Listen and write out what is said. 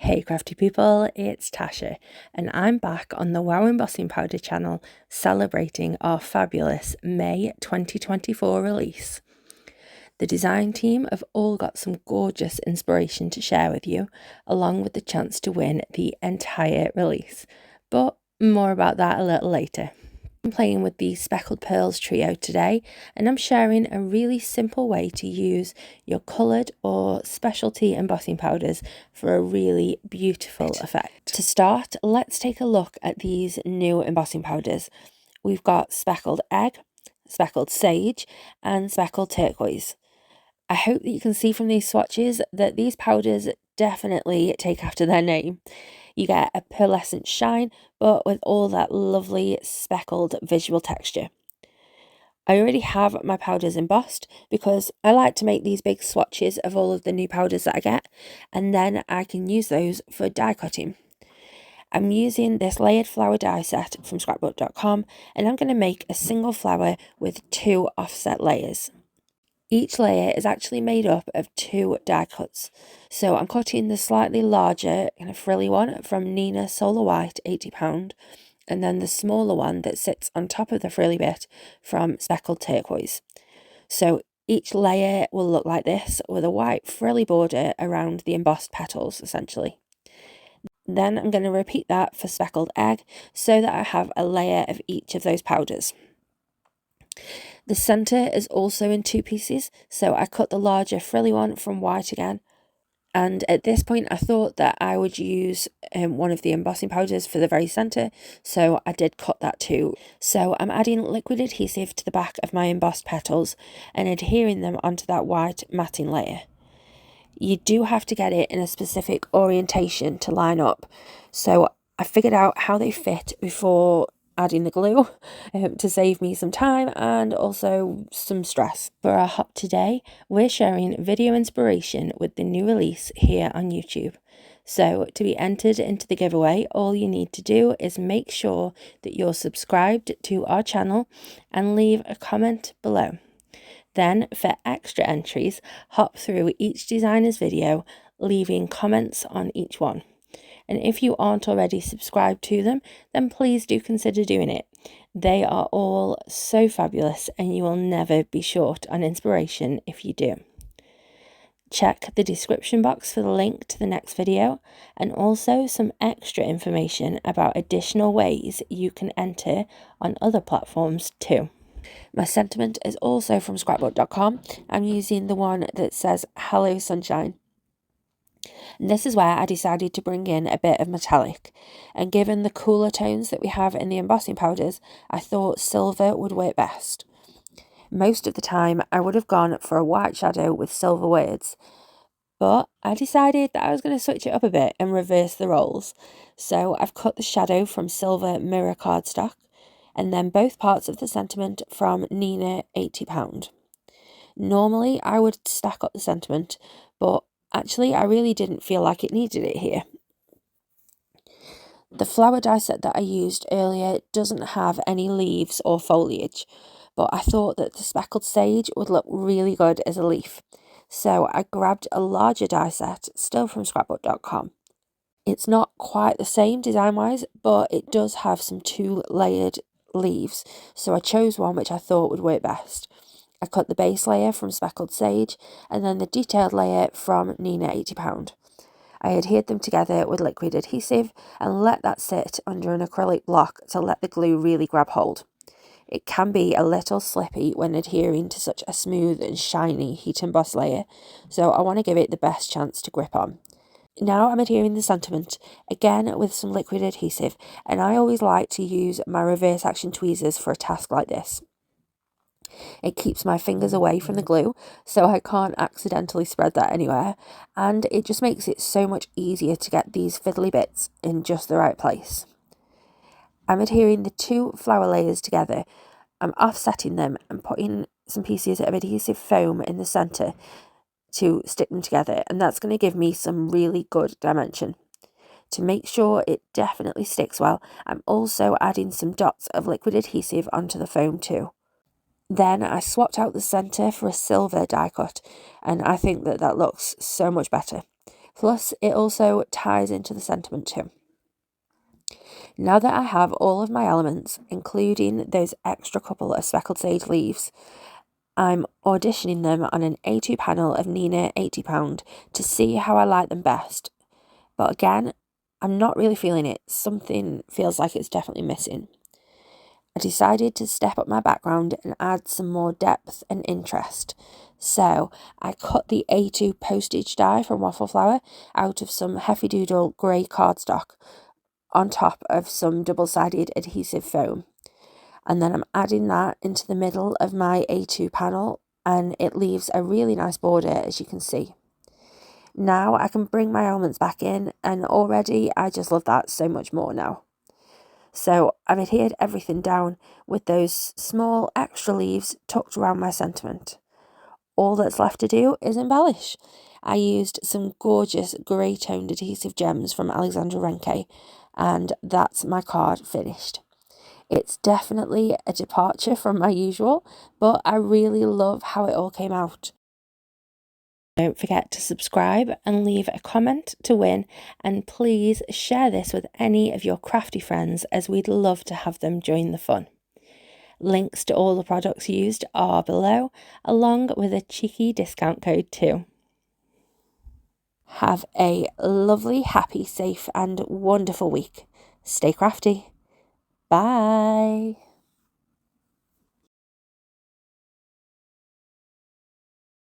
Hey crafty people, it's Tasha and I'm back on the Wow Embossing Powder channel celebrating our fabulous May 2024 release. The design team have all got some gorgeous inspiration to share with you, along with the chance to win the entire release, but more about that a little later. I'm playing with the Speckled Pearls trio today, and I'm sharing a really simple way to use your coloured or specialty embossing powders for a really beautiful effect. To start, let's take a look at these new embossing powders. We've got Speckled Egg, Speckled Sage, and Speckled Turquoise. I hope that you can see from these swatches that these powders definitely take after their name. You get a pearlescent shine, but with all that lovely speckled visual texture. I already have my powders embossed because I like to make these big swatches of all of the new powders that I get, and then I can use those for die cutting. I'm using this layered flower die set from scrapbook.com, and I'm going to make a single flower with 2 offset layers. Each layer is actually made up of 2 die cuts. So I'm cutting the slightly larger kind of frilly one from Nina Solar White, £80, and then the smaller one that sits on top of the frilly bit from Speckled Turquoise. So each layer will look like this, with a white frilly border around the embossed petals, essentially. Then I'm going to repeat that for Speckled Egg, so that I have a layer of each of those powders. The centre is also in 2 pieces, so I cut the larger frilly one from white again. And at this point I thought that I would use one of the embossing powders for the very centre, so I did cut that too. So I'm adding liquid adhesive to the back of my embossed petals and adhering them onto that white matting layer. You do have to get it in a specific orientation to line up, so I figured out how they fit before adding the glue to save me some time and also some stress. For our hop today, we're sharing video inspiration with the new release here on YouTube. So to be entered into the giveaway, all you need to do is make sure that you're subscribed to our channel and leave a comment below. Then for extra entries, hop through each designer's video, leaving comments on each one. And if you aren't already subscribed to them, then please do consider doing it. They are all so fabulous and you will never be short on inspiration if you do. Check the description box for the link to the next video and also some extra information about additional ways you can enter on other platforms too. My sentiment is also from scrapbook.com. I'm using the one that says Hello Sunshine. And this is where I decided to bring in a bit of metallic, and given the cooler tones that we have in the embossing powders, I thought silver would work best. Most of the time I would have gone for a white shadow with silver words, but I decided that I was going to switch it up a bit and reverse the roles. So I've cut the shadow from silver mirror cardstock, and then both parts of the sentiment from Nina £80. Normally I would stack up the sentiment, but actually, I really didn't feel like it needed it here. The flower die set that I used earlier doesn't have any leaves or foliage, but I thought that the Speckled Sage would look really good as a leaf. So I grabbed a larger die set, still from scrapbook.com. It's not quite the same design-wise, but it does have some 2 layered leaves, so I chose one which I thought would work best. I cut the base layer from Speckled Sage and then the detailed layer from Nina £80. I adhered them together with liquid adhesive and let that sit under an acrylic block to let the glue really grab hold. It can be a little slippy when adhering to such a smooth and shiny heat emboss layer, so I want to give it the best chance to grip on. Now I'm adhering the sentiment, again with some liquid adhesive, and I always like to use my reverse action tweezers for a task like this. It keeps my fingers away from the glue, so I can't accidentally spread that anywhere, and it just makes it so much easier to get these fiddly bits in just the right place. I'm adhering the 2 flower layers together. I'm offsetting them and putting some pieces of adhesive foam in the centre to stick them together, and that's going to give me some really good dimension. To make sure it definitely sticks well, I'm also adding some dots of liquid adhesive onto the foam too. Then I swapped out the centre for a silver die cut, and I think that looks so much better. Plus, it also ties into the sentiment too. Now that I have all of my elements, including those extra couple of speckled sage leaves, I'm auditioning them on an A2 panel of Nina £80 to see how I like them best. But again, I'm not really feeling it. Something feels like it's definitely missing. I decided to step up my background and add some more depth and interest. So I cut the A2 postage die from Waffle Flower out of some Hefty Doodle grey cardstock on top of some double-sided adhesive foam. And then I'm adding that into the middle of my A2 panel, and it leaves a really nice border, as you can see. Now I can bring my elements back in, and already I just love that so much more now. So I've adhered everything down with those small extra leaves tucked around my sentiment. All that's left to do is embellish. I used some gorgeous grey toned adhesive gems from Alexandra Renke, and that's my card finished. It's definitely a departure from my usual, but I really love how it all came out. Don't forget to subscribe and leave a comment to win, and please share this with any of your crafty friends, as we'd love to have them join the fun. Links to all the products used are below, along with a cheeky discount code too. Have a lovely, happy, safe and wonderful week. Stay crafty. Bye.